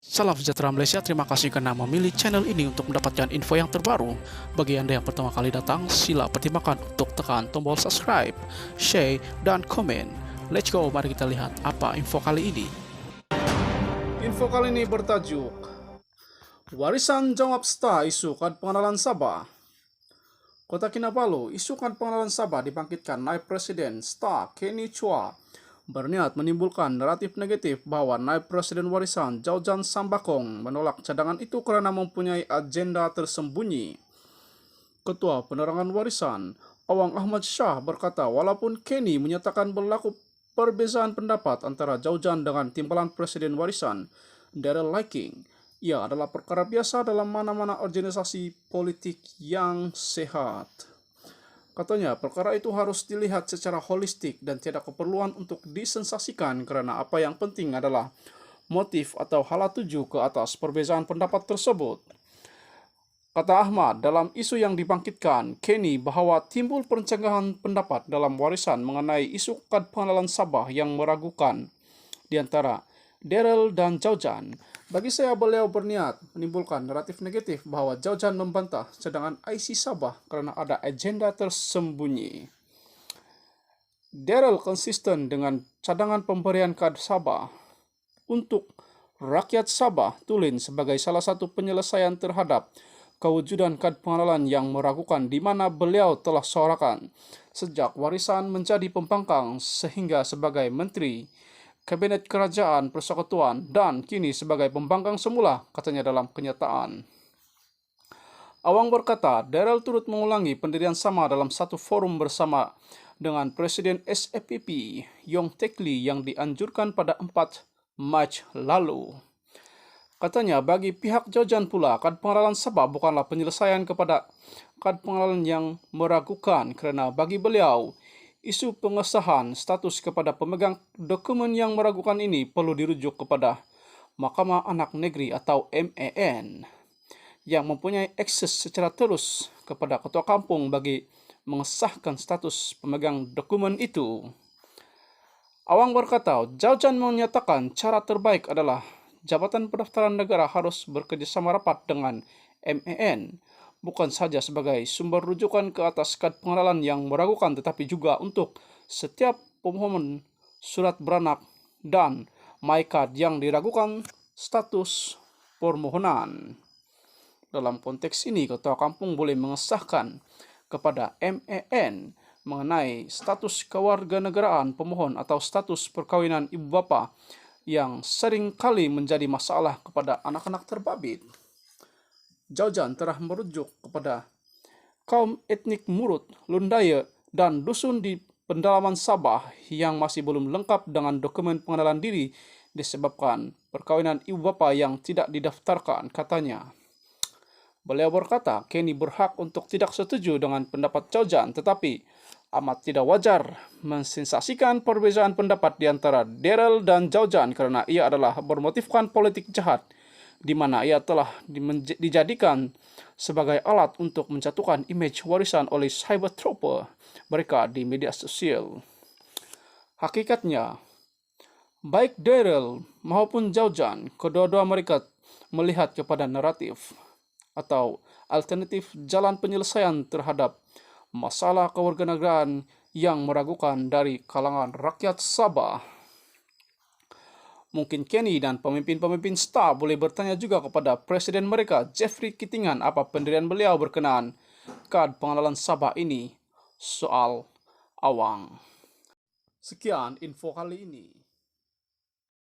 Salam sejahtera Malaysia, terima kasih karena memilih channel ini untuk mendapatkan info yang terbaru. Bagi Anda yang pertama kali datang, sila pertimbangkan untuk tekan tombol subscribe, share, dan komen. Let's go, mari kita lihat apa info kali ini. Info kali ini bertajuk Warisan Jawab Star isu kad pengenalan Sabah. Kota Kinabalu, isu kad pengenalan Sabah dibangkitkan naib Presiden Star Kenny Chua berniat menimbulkan naratif negatif bahwa naib Presiden Warisan Jaujan Sambakong menolak cadangan itu karena mempunyai agenda tersembunyi. Ketua Penerangan Warisan, Awang Ahmad Shah berkata walaupun Kenny menyatakan berlaku perbezaan pendapat antara Jaujan dengan timbalan Presiden Warisan, Daryl Liking, ia adalah perkara biasa dalam mana-mana organisasi politik yang sehat. Katanya, perkara itu harus dilihat secara holistik dan tidak keperluan untuk disensasikan karena apa yang penting adalah motif atau hala tuju ke atas perbezaan pendapat tersebut. Kata Ahmad, dalam isu yang dibangkitkan, Kenny bahwa timbul percenggahan pendapat dalam warisan mengenai isu kad pengenalan Sabah yang meragukan di antara Daryl dan Jaujan. Bagi saya, beliau berniat menimbulkan naratif negatif bahwa Jaujan membantah cadangan IC Sabah karena ada agenda tersembunyi. Daryl konsisten dengan cadangan pemberian kad Sabah untuk rakyat Sabah Tulin sebagai salah satu penyelesaian terhadap kewujudan kad pengenalan yang meragukan di mana beliau telah suarakan sejak warisan menjadi pembangkang sehingga sebagai menteri Kabinet Kerajaan Persekutuan dan kini sebagai pembangkang semula, katanya dalam kenyataan. Awang berkata, Daryl turut mengulangi pendirian sama dalam satu forum bersama dengan Presiden SAPP, Yong Teck Lee yang dianjurkan pada 4 Mac lalu. Katanya, bagi pihak Jaujan pula, kad pengenalan Sabah bukanlah penyelesaian kepada kad pengenalan yang meragukan kerana bagi beliau, isu pengesahan status kepada pemegang dokumen yang meragukan ini perlu dirujuk kepada Mahkamah Anak Negeri atau MAN yang mempunyai akses secara terus kepada ketua kampung bagi mengesahkan status pemegang dokumen itu. Awang berkata, Jaujan menyatakan cara terbaik adalah Jabatan Pendaftaran Negara harus bekerjasama rapat dengan MAN, bukan saja sebagai sumber rujukan ke atas kad pengenalan yang meragukan tetapi juga untuk setiap pemohon surat beranak dan MyCard yang diragukan status permohonan. Dalam konteks ini, ketua kampung boleh mengesahkan kepada MAN mengenai status kewarganegaraan pemohon atau status perkawinan ibu bapa yang sering kali menjadi masalah kepada anak-anak terbabit. Jaujan telah merujuk kepada kaum etnik Murut, Lundaya, dan dusun di pendalaman Sabah yang masih belum lengkap dengan dokumen pengenalan diri disebabkan perkawinan ibu bapa yang tidak didaftarkan, katanya. Beliau berkata, Kenny berhak untuk tidak setuju dengan pendapat Jaujan, tetapi amat tidak wajar mensensasikan perbezaan pendapat di antara Daryl dan Jaujan karena ia adalah bermotifkan politik jahat di mana ia telah dijadikan sebagai alat untuk menjatuhkan imej warisan oleh cyber trooper mereka di media sosial. Hakikatnya, baik Daryl maupun Jaujan, kedua-dua mereka melihat kepada naratif atau alternatif jalan penyelesaian terhadap masalah kewarganegaraan yang meragukan dari kalangan rakyat Sabah. Mungkin Kenny dan pemimpin-pemimpin Star boleh bertanya juga kepada presiden mereka, Jeffrey Kitingan, apa pendirian beliau berkenaan kad pengenalan Sabah ini. Soal Awang. Sekian info kali ini.